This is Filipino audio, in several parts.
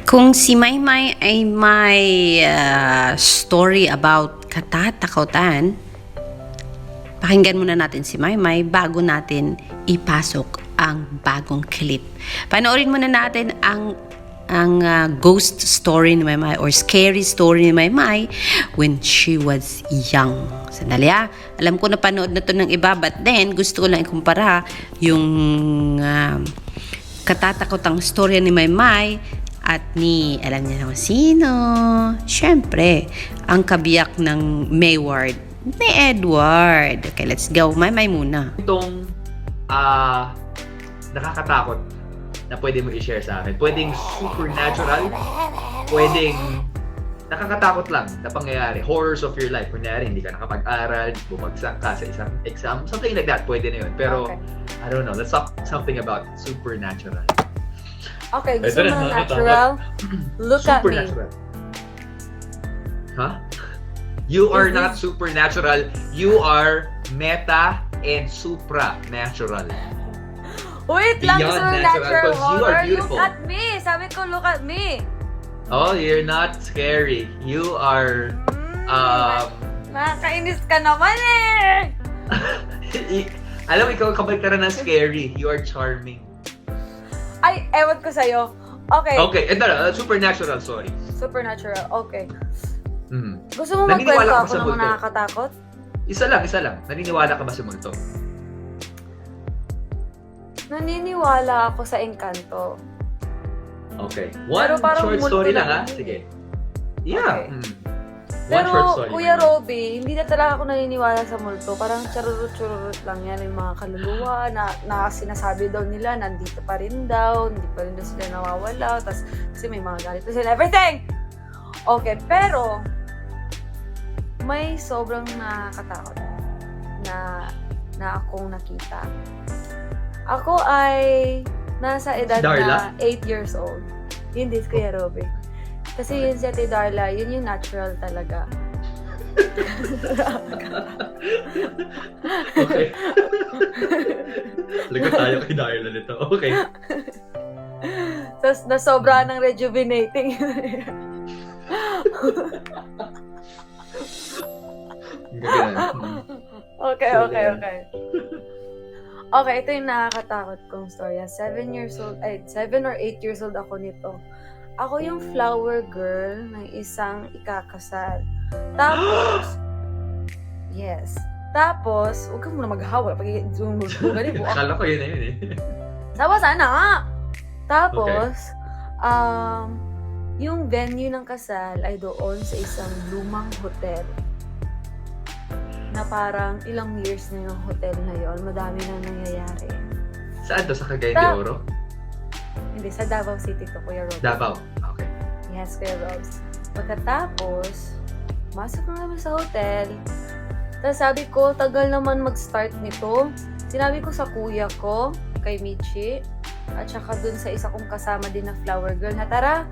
Kung si Maymay ay may story about katatakutan, pakinggan muna natin si Maymay bago natin ipasok ang bagong clip. Panoorin muna natin ang ghost story ni Maymay or scary story ni Maymay when she was young. Sandali alam ko na panood na to ng iba, but then gusto ko lang ikumpara yung katatakotang story ni Maymay at ni, alam niya naman sino, syempre, ang kabiyak ng Mayward ni Edward. Okay, let's go. Maymay muna. Itong nakakatakot na pwede mo i-share sa akin. Pwedeng supernatural, pwedeng nakakatakot lang na pangyayari. Horrors of your life. Kunyari, hindi ka nakapag-aral, bumagsak ka sa isang exam, something like that. Pwede na yun. Pero, Okay. I don't know. Let's talk something about supernatural. Okay, gusto Ito mo na, ng natural? Look at me. Supernatural. Huh? You are Is not this- supernatural. You are meta and supranatural. Wait lang, Beyond gusto mo ng natural, natural 'cause you are horror? beautiful. Look at me! Sabi ko, look at me! Oh, you're not scary. You are Nakakainis ka naman eh! alam mo, ikaw kabalik ka na ng scary. You are charming. Ay, ewan ko sa'yo. Okay. Okay, ito na, supernatural, sorry. Supernatural, okay. Mhm. Gusto mo Naniniwala magkwento ka ako sa ng mga multo? nakakatakot? Isa lang. Naniniwala ka ba sa multo? Naniniwala ako sa engkanto. Okay. Pero One parang short multo story lang, lang ha? yun eh. Sige. Yeah. Okay. One Pero, short story. Kuya Robby, hindi na talaga ako naniniwala sa multo. Parang charurut-charurut lang yan yung mga kaluluwa na sinasabi daw nila, nandito pa rin daw, hindi pa rin daw sila nawawala, tas, kasi may mga galit na sila, everything! Okay, pero, may sobrang nakakatakot na akong nakita. Ako ay nasa edad Darla? na 8 years old. Hindi, Kuya Robby. Kasi yun si Ate Darla, yun yung natural talaga. Okay. Lagot tayo kay Darla nito. Okay. Tapos nasobra ng rejuvenating. Okay. Okay, ito yung nakakatakot kong story. 7 or 8 years old ako nito. Ako yung flower girl ng isang ikakasal. Tapos, yes. Tapos, huwag ka muna maghawa. Pag-zoom mo ganun. Akala ko yun na yun eh. Sawa sana nga. Tapos, yung venue ng kasal ay doon sa isang lumang hotel. Na parang ilang years na yung hotel na yon, madami na nangyayari. Saan to? Sa Cagayan de Oro? Hindi, sa Davao City to, Kuya Rob. Davao. Okay. Yes, Kuya Robs. Pagkatapos, masok na kami sa hotel. Tapos sabi ko, tagal naman mag-start nito. Sinabi ko sa kuya ko, kay Michi, at saka dun sa isa kong kasama din na flower girl, na tara,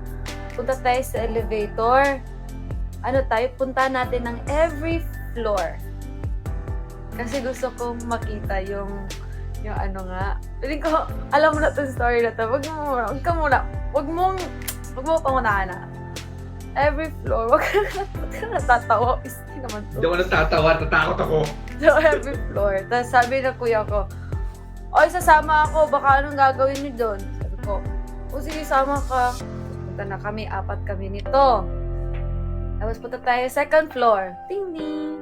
punta tayo sa elevator. Punta natin ng every floor. Kasi gusto kong makita yung Piling ko, alam mo na itong story na to. Wag mo pangunahan na. Every floor, wag ka natatawa. Hindi naman to. Hindi ako natatawa, tatakot ako. So, every floor. Tapos sabi ng kuya ko, oy, sasama ako, baka anong gagawin niyo doon? Sabi ko, sige, sama ka. Punta na kami, 4 kami nito. Tapos punta tayo, second floor. Ting ding.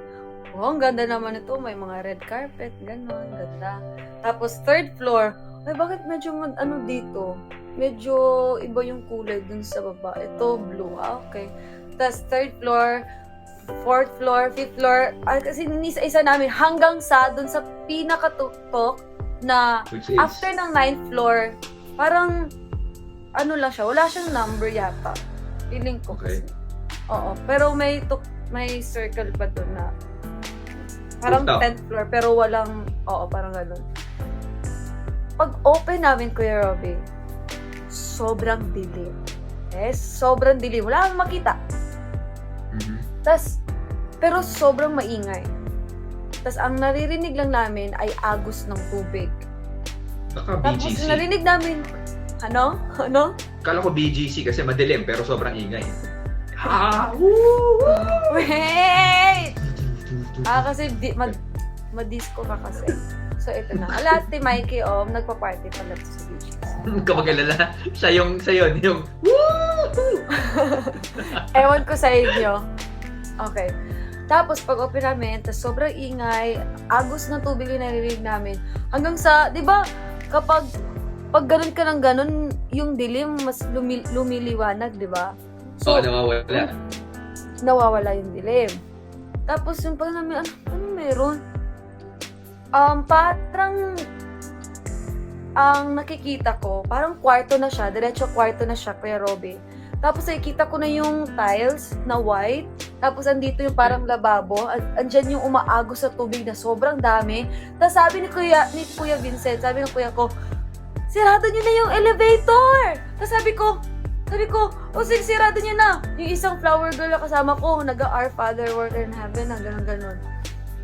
Oh, ang ganda naman ito. May mga red carpet, gano'n, ganda. Tapos third floor, ay bakit medyo dito? Medyo iba yung kulay dun sa baba. Ito, blue. Okay. Tapos third floor, fourth floor, fifth floor. Kasi nisa-isa namin hanggang sa dun sa pinakatuktok na Which is? after ng 9th floor, parang lang siya. Wala siyang number yata. Feeling ko. Okay. Oo. Pero may circle pa dun na parang Rooftop. 10th floor pero walang, parang gano'n. Pag open namin, Kuya Robby, sobrang dilim. Sobrang dilim. Wala akong makita. Mhm. Pero sobrang maingay. Tas ang naririnig lang namin ay agos ng tubig. Baka Tapos BGC. narinig namin, ano? Kala ko BGC kasi madilim pero sobrang ingay. Wait! Kasi madisco ka kasi. So, ito na. Ala, si Mikey, nagpa-party pala sa beaches. Kapag alala, siya yun, yung Ewan ko sa inyo. Okay. Tapos, pag-open namin, tas sobrang ingay, agos ng tubig yung narinig namin. Hanggang sa, di ba, kapag ganun ka ng ganun, yung dilim, mas lumiliwanag, di ba? So, nawawala. Nawawala yung dilim. Tapos, yung pag namin, ano meron? Parang, ang nakikita ko, parang kwarto na siya, diretso kwarto na siya, Kuya Robby. Tapos nakikita ko na yung tiles na white, tapos andito yung parang lababo, andyan yung umaagos sa tubig na sobrang dami. Tapos sabi ni Kuya Vincent, sabi ng kuya ko, sirado niyo na yung elevator! Tapos sabi ko, sige, sirado niyo na. Yung isang flower girl na kasama ko, nag-Our Father, Who art in heaven, na ganun.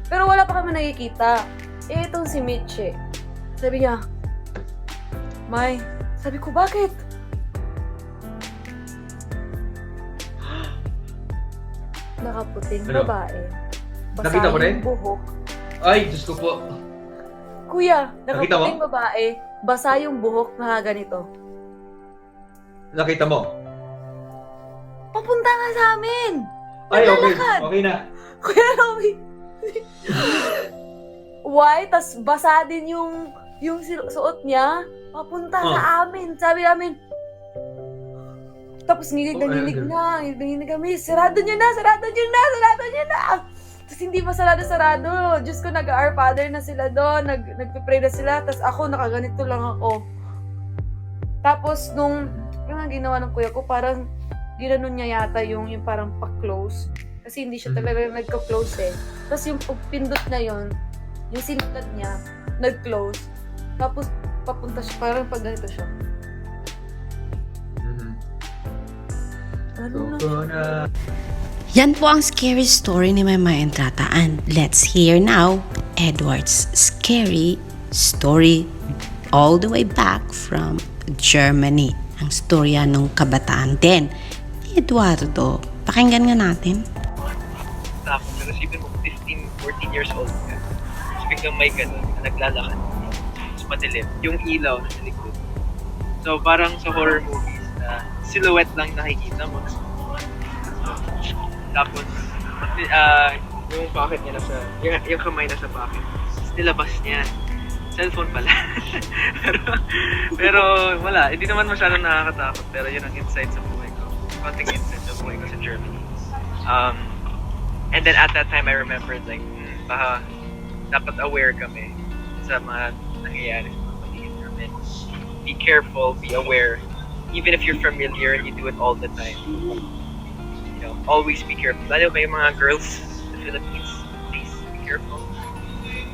Pero wala pa kami nakikita. Itong si Mitchie, sabi niya, May, sabi ko, bakit? Nakaputing babae. Basa Nakita ko rin? yung buhok. Ay, Diyos ko po. Kuya, Nakita mo? nakaputing babae, basa yung buhok na ganito. Nakita mo? Papunta nga sa amin! Ay, okay. Naglalakad. Okay na. Kuya Romy! Why? Tas basa din yung suot niya. Papunta sa amin. Sabi namin, tapos nginig kami, sarado niyo na! Tapos hindi pa sarado. Diyos ko, nag-Our Father na sila doon, nagpipray na sila, tapos ako, nakaganito lang ako. Tapos nung ginawa ng kuya ko, parang ginanon niya yata yung parang pa-close. Kasi hindi siya talaga nagka-close eh. Tapos yung pindot na yon, yung sinulat niya, nag-close. Tapos papunta siya, parang pag ganito siya. Ano na? Yan po ang scary story ni Mama Entrata. And let's hear now Edward's scary story all the way back from Germany. Ang storya ng kabataan din. Eduardo, pakinggan nga natin. Tapos, pero isipin mo, 15, 14 years old ka. Tapos biglang may ganun, naglalakad. Tapos madilim. Yung ilaw na sa likod. So, parang sa horror movies na silhouette lang nakikita mo. Tapos, yung pocket niya nasa, yung kamay nasa pocket. Tapos nilabas niya. Cellphone pala. pero wala, hindi naman masyadong nakakatakot. Pero yun ang insight sa buhay ko. Konting insight sa buhay ko sa Germany. And then at that time, I remembered like, baka dapat aware kami sa mga nangyayari sa mga paligid namin. Be careful, be aware. Even if you're familiar and you do it all the time. You know, always be careful. Lalo ba yung mga girls in the Philippines, please be careful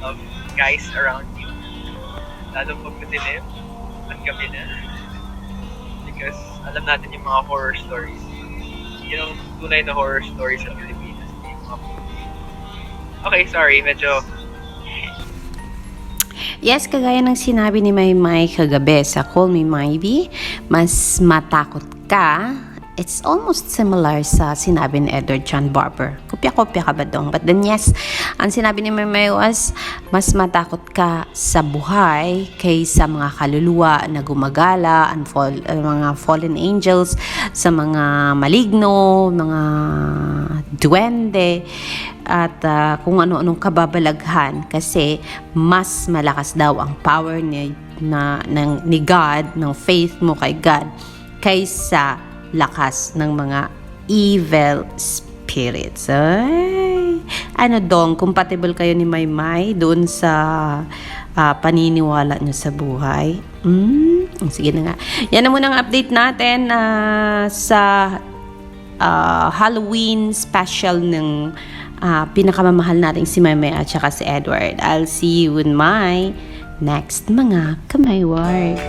of guys around you. Lalo pag madilim at gabi na. Because alam natin yung mga horror stories. Yung tunay na horror stories sa Pilipinas. Okay, sorry, medyo... Yes, kagaya ng sinabi ni Maymay kagabi sa Call Me Maybe, mas matakot ka. It's almost similar sa sinabi ni Edward John Barber. Kopya-kopya ka ba dong? But then yes, ang sinabi ni Maymay was, mas matakot ka sa buhay kaysa mga kaluluwa na gumagala, mga fallen angels, sa mga maligno, mga duwende, at kung ano-anong kababalaghan, kasi mas malakas daw ang power ni God, ng faith mo kay God, kaysa lakas ng mga evil spirits. Ay, ano dong, compatible kayo ni Maymay doon sa paniniwala nyo sa buhay? Sige na nga. Yan na muna ang update natin sa Halloween special ng pinakamamahal nating si Maymay at saka si Edward. I'll see you in my next mga Kamay Word.